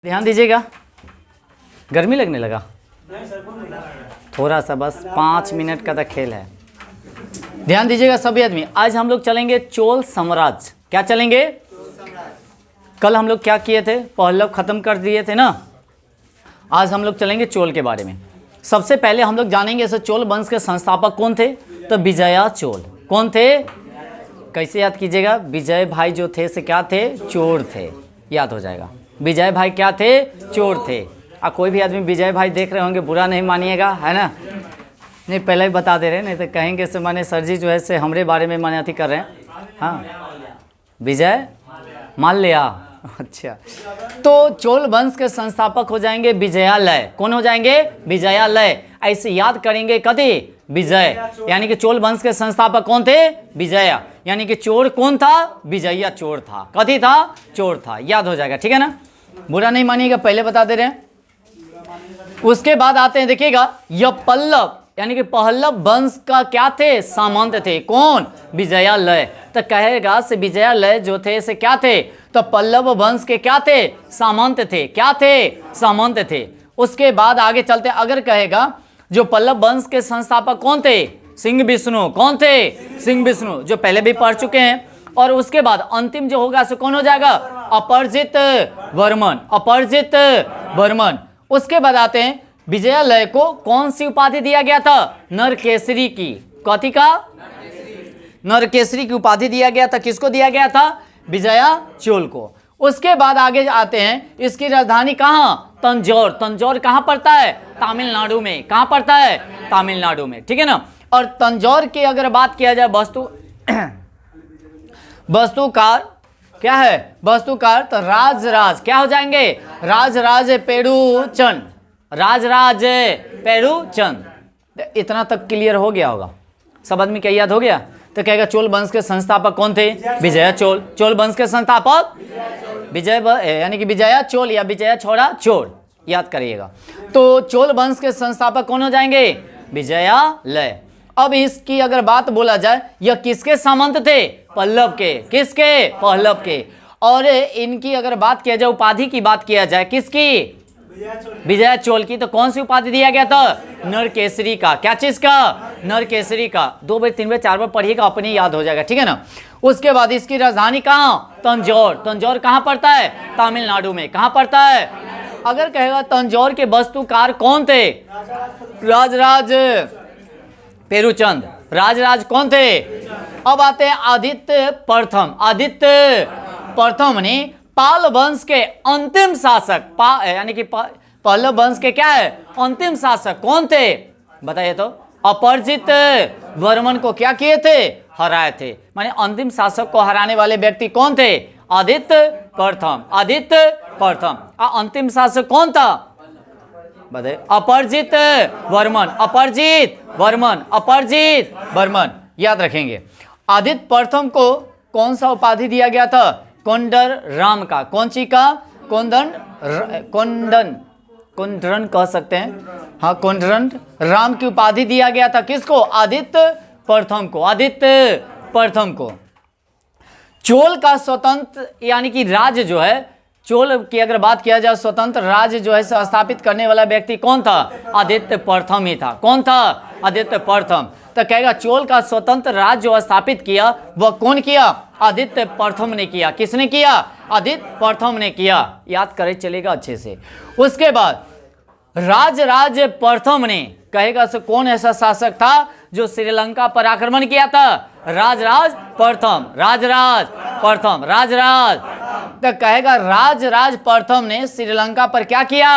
ध्यान दीजिएगा। गर्मी लगने लगा थोड़ा सा, बस 5 मिनट का तो खेल है। ध्यान दीजिएगा सभी आदमी। आज हम लोग चलेंगे चोल साम्राज्य। क्या चलेंगे? कल हम लोग क्या किए थे? पहलव खत्म कर दिए थे ना। आज हम लोग चलेंगे चोल के बारे में। सबसे पहले हम लोग जानेंगे ऐसे चोल वंश के संस्थापक कौन थे। तो विजया चोल कौन थे? कैसे याद कीजिएगा? विजय भाई जो थे से क्या थे? चोर थे। याद हो जाएगा। विजय भाई क्या थे? चोर थे। कोई भी आदमी विजय भाई देख रहे होंगे, बुरा नहीं मानिएगा, है ना? नहीं, पहले ही बता दे रहे हैं, नहीं तो कहेंगे से माने सर जी जो है से हमारे बारे में माने अति कर रहे हैं। हाँ, विजय माल्या। अच्छा, तो चोल वंश के संस्थापक हो जाएंगे विजयालय। कौन हो जाएंगे? विजयालय। ऐसे याद करेंगे कभी विजय, यानी कि चोल वंश के संस्थापक कौन थे? विजया। यानी कि चोर कौन था? विजया चोर था। कथी था? चोर था। याद हो जाएगा, ठीक है ना? बुरा नहीं मानिएगा, पहले बता दे रहे हैं। उसके बाद आते हैं, देखिएगा, यह पल्लव यानी कि पहलव वंश का क्या थे? सामंत थे। कौन? विजयालय। तो कहेगा से विजयालय जो थे से क्या थे? तो पल्लव वंश के क्या थे? सामंत थे। क्या थे? सामंत थे। उसके बाद आगे चलते, अगर कहेगा जो पल्लव वंश के संस्थापक कौन थे? सिंह विष्णु। कौन थे? सिंह विष्णु, जो पहले भी पढ़ चुके हैं। और उसके बाद अंतिम जो होगा सो कौन हो जाएगा? अपराजित वर्मन। अपराजित वर्मन। उसके बाद आते हैं, विजयालय को कौन सी उपाधि दिया गया था? नरकेसरी की। कथी का? नरकेसरी की उपाधि दिया गया था। किसको दिया गया था? विजया चोल को। उसके बाद आगे आते हैं, इसकी राजधानी कहाँ? तंजौर। तंजौर कहाँ पड़ता है? तमिलनाडु में। कहाँ पड़ता है? तमिलनाडु में, ठीक है ना? और तंजौर की अगर बात किया जाए वस्तुकार क्या है? वस्तुकार तो राजराज क्या हो जाएंगे? राजराज पेड़ूचंद। राजराज पेड़ूचंद। इतना तक क्लियर हो गया होगा सब आदमी? क्या याद हो गया? तो कहेगा चोल वंश के संस्थापक कौन थे? विजया चोल। चोल वंश के संस्थापक विजय यानी कि विजया चोल या विजया छोड़ा चोर। याद करिएगा। तो चोल वंश के संस्थापक कौन हो जाएंगे? विजयालय। अब इसकी अगर बात बोला जाए, यह किसके सामंत थे? पल्लव के। किसके? पल्लव के। और इनकी अगर बात किया जाए, उपाधि की बात किया जाए, किसकी? विजया चोल की। तो कौन सी उपाधि दिया गया था? नरकेसरी का। क्या चीज का? नरकेसरी का। 2 बार 3 बार 4 बार पढ़िएगा, अपने याद हो जाएगा, ठीक है ना? उसके बाद इसकी राजधानी कहाँ? तंजौर। तंजौर कहाँ पड़ता है? तमिलनाडु में। कहाँ पड़ता है? अगर कहेगा तंजौर के वस्तुकार कौन थे? राजराज पेड़ूचंद। राजराज कौन थे? अब आते हैं आदित्य प्रथम। आदित्य प्रथम ने पाल वंश के अंतिम शासक, यानी कि पल्लव वंश के क्या है? अंतिम शासक कौन थे? बताइए तो। अपराजित वर्मन को क्या किए थे? हराए थे। माने अंतिम शासक को हराने वाले व्यक्ति कौन थे? आदित्य प्रथम। आदित्य प्रथम। अंतिम शासक कौन था? बताइए। अपराजित वर्मन। अपराजित वर्मन। अपराजित वर्मन। याद रखेंगे। आदित्य प्रथम को कौन सा उपाधि दिया गया था? कोंडर राम का। कौन सी का? कोंडरन कह सकते हैं। हाँ, कोंडरन राम की उपाधि दिया गया था। किसको? आदित्य प्रथम को। आदित्य प्रथम को। चोल का स्वतंत्र यानी कि राज्य जो है, चोल की अगर बात किया जाए, स्वतंत्र राज्य जो है स्थापित करने वाला व्यक्ति कौन था? आदित्य प्रथम ही था। कौन था? आदित्य प्रथम। तो कहेगा चोल का स्वतंत्र राज्य जो स्थापित किया वह कौन किया? आदित्य प्रथम ने किया। किसने किया? आदित्य प्रथम ने किया। याद करे चलेगा अच्छे से। उसके बाद राजराज प्रथम ने, कहेगा से कौन ऐसा शासक था जो श्रीलंका पर आक्रमण किया था? राजराज प्रथम। राजराज प्रथम। राजराज। तो कहेगा राजराज प्रथम ने श्रीलंका पर क्या किया?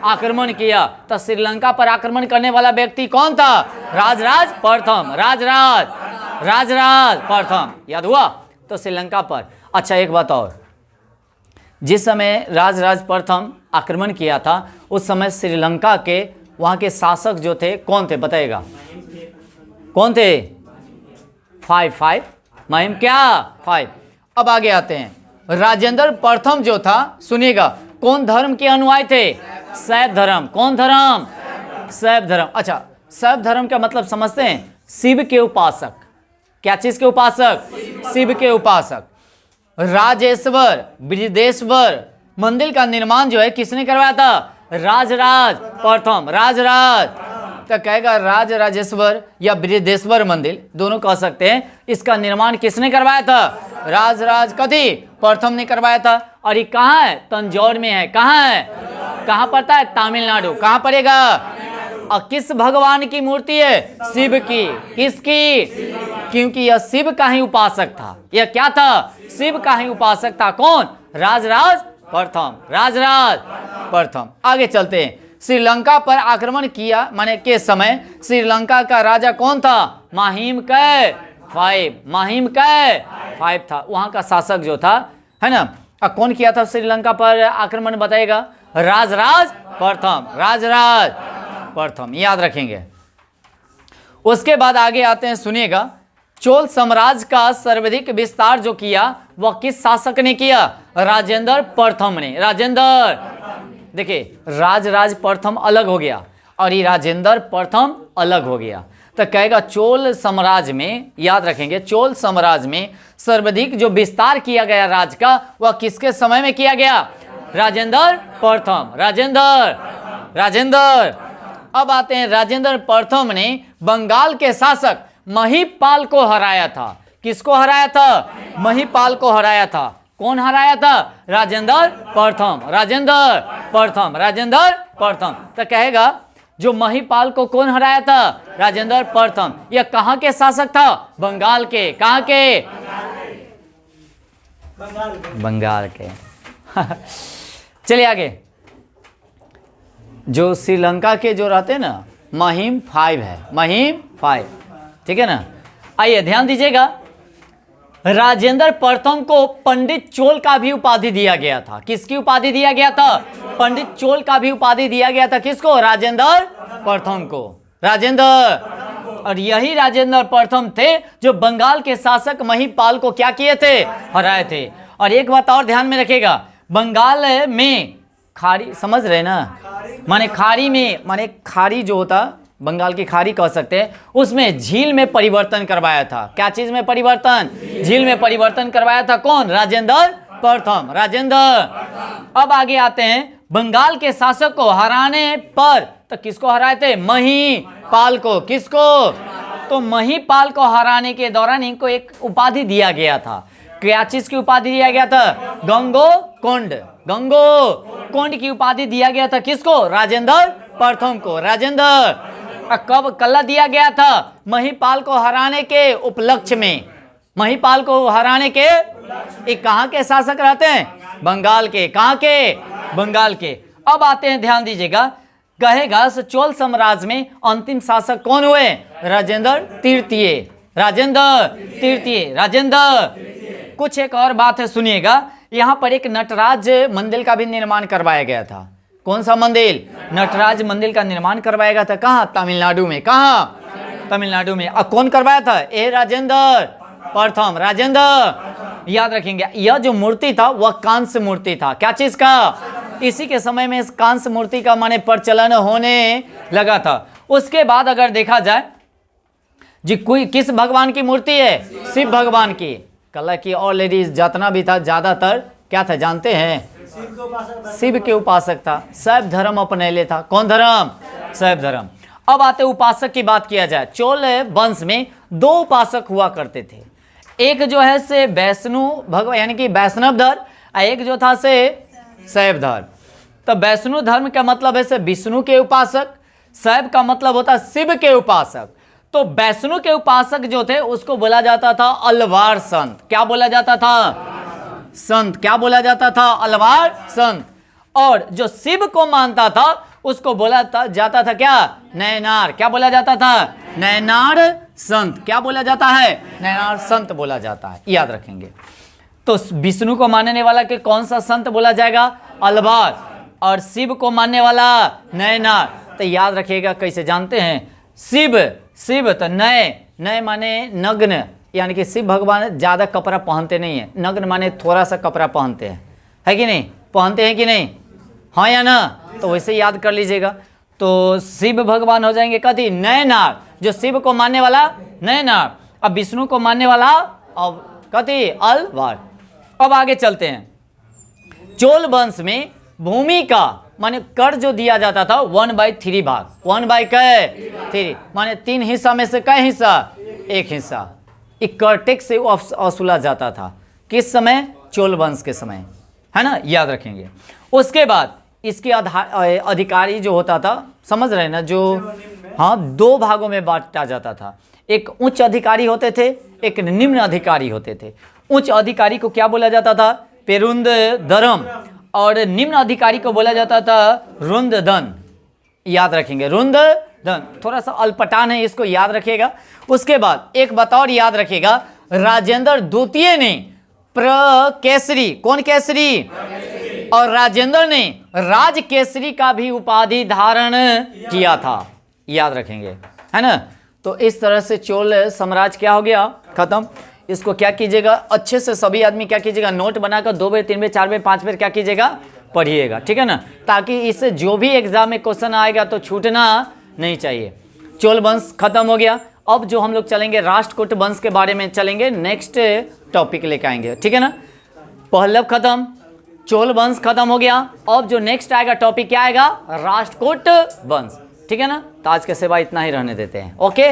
आक्रमण किया। तो श्रीलंका पर आक्रमण करने वाला व्यक्ति कौन था? राजराज प्रथम। राजराज प्रथम। याद हुआ? तो श्रीलंका पर। अच्छा, एक बात और, जिस समय राजराज प्रथम आक्रमण किया था उस समय श्रीलंका के वहां के शासक जो थे कौन थे? बताइएगा कौन थे? 5 महिम क्या? 5। अब आगे आते हैं, राजेंद्र प्रथम जो था, सुनिएगा, कौन धर्म के अनुयायी थे? शैव धर्म। कौन धर्म? शैव धर्म। अच्छा, शैव धर्म का मतलब समझते हैं? शिव के उपासक। क्या चीज के उपासक? शिव के उपासक। राजेश्वर, बृहदेश्वर मंदिर का निर्माण जो है किसने करवाया था? राजराज प्रथम। राजराज तो कहेगा राज राजेश्वर या बृहदेश्वर मंदिर दोनों कह सकते हैं। इसका निर्माण किसने करवाया था? राजराज कथी प्रथम ने करवाया था। और ये कहाँ है? तंजौर में है। कहाँ है? कहाँ पड़ता है? तमिलनाडु। कहाँ पड़ेगा? और किस भगवान की मूर्ति है? शिव की। किसकी? क्योंकि यह शिव का ही उपासक था। यह क्या था? शिव का ही उपासक था। कौन? राजराज प्रथम। राजराज प्रथम। आगे चलते हैं। श्रीलंका पर आक्रमण किया माने के समय श्रीलंका का राजा कौन था? माहिम के 5। माहिम के 5 था वहां का शासक जो था, है ना। कौन किया था श्रीलंका पर आक्रमण? बताएगा। राजराज प्रथम। राजराज प्रथम, याद रखेंगे। उसके बाद आगे आते हैं, सुनिएगा। चोल साम्राज्य का सर्वाधिक विस्तार जो किया वह किस शासक ने किया? राजेंद्र प्रथम ने। राजेंद्र, देखिए राजराज प्रथम अलग हो गया और ये राजेंद्र प्रथम अलग हो गया। तो कहेगा चोल साम्राज्य में, याद रखेंगे, चोल साम्राज्य में सर्वाधिक जो विस्तार किया गया राज का वह किसके समय में किया गया? राजेंद्र प्रथम। राजेंद्र। अब आते हैं, राजेंद्र प्रथम ने बंगाल के शासक महिपाल को हराया था। किसको हराया था? महिपाल को हराया था। कौन हराया था? राजेंद्र प्रथम। राजेंद्र प्रथम। तो कहेगा जो महिपाल को कौन हराया था? राजेंद्र प्रथम। यह कहाँ के शासक था? बंगाल के। कहाँ के? बंगाल के। चलिए आगे। जो श्रीलंका के जो रहते हैं ना, महिम 5 है। महिम 5, ठीक है ना। आइए ध्यान दीजिएगा। राजेंद्र प्रथम को पंडित चोल का भी उपाधि दिया गया था। किसकी उपाधि दिया गया था? पंडित चोल का भी उपाधि दिया गया था। किसको? राजेंद्र प्रथम को। राजेंद्र। और यही राजेंद्र प्रथम थे जो बंगाल के शासक महिपाल को क्या किए थे? हराए थे। और एक बात और ध्यान में रखिएगा, बंगाल में खाड़ी, समझ रहे ना, माने खाड़ी में, माने खाड़ी जो होता, बंगाल की खाड़ी कह सकते हैं, उसमें झील में परिवर्तन करवाया था। क्या चीज में परिवर्तन? झील में परिवर्तन करवाया था। कौन? राजेंद्र प्रथम। राजेंद्र। अब आगे आते हैं, बंगाल के शासक को हराने पर, तो किसको हराए थे? महिपाल को। किसको? तो महिपाल को हराने के दौरान इनको एक उपाधि दिया गया था। क्या चीज की उपाधि दिया गया था? गंगोकोंड। गंगोकोंड की उपाधि दिया गया था। किसको? राजेंद्र प्रथम को। राजेंद्र। कब कल्ला दिया गया था? महिपाल को हराने के उपलक्ष्य में। महिपाल को हराने के, एक कहाँ के शासक रहते हैं? बंगाल के। कहाँ के? बंगाल के। अब आते हैं, ध्यान दीजिएगा, कहेगा चोल साम्राज्य में अंतिम शासक कौन हुए? राजेंद्र तृतीय। राजेंद्र। कुछ एक और बात है, सुनिएगा। यहाँ पर एक नटराज मंदिर का भी निर्माण करवाया गया था। कौन सा मंदिर? नटराज मंदिर का निर्माण करवाया गया था। कहाँ? तमिलनाडु में। कहाँ? तमिलनाडु में। अब कौन करवाया था? ए राजेंद्र प्रथम। राजेंद्र, याद रखेंगे। यह जो मूर्ति था वह कांस्य मूर्ति था। क्या चीज का? इसी के समय में इस कांस्य मूर्ति का माने प्रचलन होने लगा था। उसके बाद अगर देखा जाए जी, कोई किस भगवान की मूर्ति है? शिव भगवान की। कला की ऑलरेडी जितना भी था ज्यादातर क्या था जानते हैं? शिव के उपासक था। शैव धर्म अपने ले था। कौन धर्म? शैव धर्म। अब आते उपासक की बात किया जाए, चोल वंश में 2 उपासक हुआ करते थे। एक जो है से वैष्णु भगवान यानी कि वैष्णव धर्म, एक जो था से शैव धर्म। तो वैष्णु धर्म का मतलब है से विष्णु के उपासक, शैव का मतलब होता शिव के उपासक। तो वैष्णु के उपासक जो थे उसको बोला जाता था अलवार संत। क्या बोला जाता था? संत। क्या बोला जाता था? अलवार संत। और जो शिव को मानता था उसको बोला जाता था क्या? नैनार। क्या बोला जाता था? नैनार संत। क्या बोला जाता है? नैनार संत बोला जाता है, याद रखेंगे। तो विष्णु को मानने वाला के कौन सा संत बोला जाएगा? अलवार। और शिव को मानने वाला नैनार। तो याद रखिएगा, कैसे जानते हैं? शिव तो नय माने नग्न, यानी कि शिव भगवान ज्यादा कपड़ा पहनते नहीं है। नग्न माने थोड़ा सा कपड़ा पहनते हैं, है कि नहीं? पहनते हैं कि नहीं? हाँ या ना? तो वैसे याद कर लीजिएगा। तो शिव भगवान हो जाएंगे कथी? नयनार। जो शिव को मानने वाला नयनार, अब विष्णु को मानने वाला अब कथी? अलवार। अब आगे चलते हैं। चोल वंश में भूमि का माने कर जो दिया जाता था 1/3 भाग, 1/3 माने 3 हिस्सा में से कै हिस्सा, 1 हिस्सा एक कर टैक्स से वसूला जाता था। किस समय, चोल वंश के समय, है ना, याद रखेंगे। उसके बाद इसके अधिकारी जो होता था, समझ रहे ना, जो हाँ 2 भागों में बांटा जाता था। एक उच्च अधिकारी होते थे, एक निम्न अधिकारी होते थे। उच्च अधिकारी को क्या बोला जाता था, पेरुंद दरम, और निम्न अधिकारी को बोला जाता था रुंददन। याद रखेंगे, रुंददन, थोड़ा सा अल्पटान है, इसको याद रखिएगा। उसके बाद एक बात और याद रखिएगा, राजेंद्र द्वितीय ने प्रकेसरी, कौन केसरी, और राजेंद्र ने राज केसरी का भी उपाधि धारण किया था, याद रखेंगे, है ना। तो इस तरह से चोल साम्राज्य क्या हो गया, खत्म। इसको क्या कीजिएगा, अच्छे से सभी आदमी क्या कीजिएगा, नोट बनाकर 2 बार 3 बार 4 बार 5 बार क्या कीजिएगा, पढ़िएगा, ठीक है ना, ताकि इससे जो भी एग्जाम में क्वेश्चन आएगा तो छूटना नहीं चाहिए। चोल वंश खत्म हो गया। अब जो हम लोग चलेंगे राष्ट्रकूट वंश के बारे में चलेंगे, नेक्स्ट टॉपिक लेके आएंगे, ठीक है ना। पहलव खत्म, चोल वंश खत्म हो गया। अब जो नेक्स्ट आएगा टॉपिक क्या आएगा, राष्ट्रकूट वंश, ठीक है ना। तो आज के सेवा इतना ही रहने देते हैं, ओके।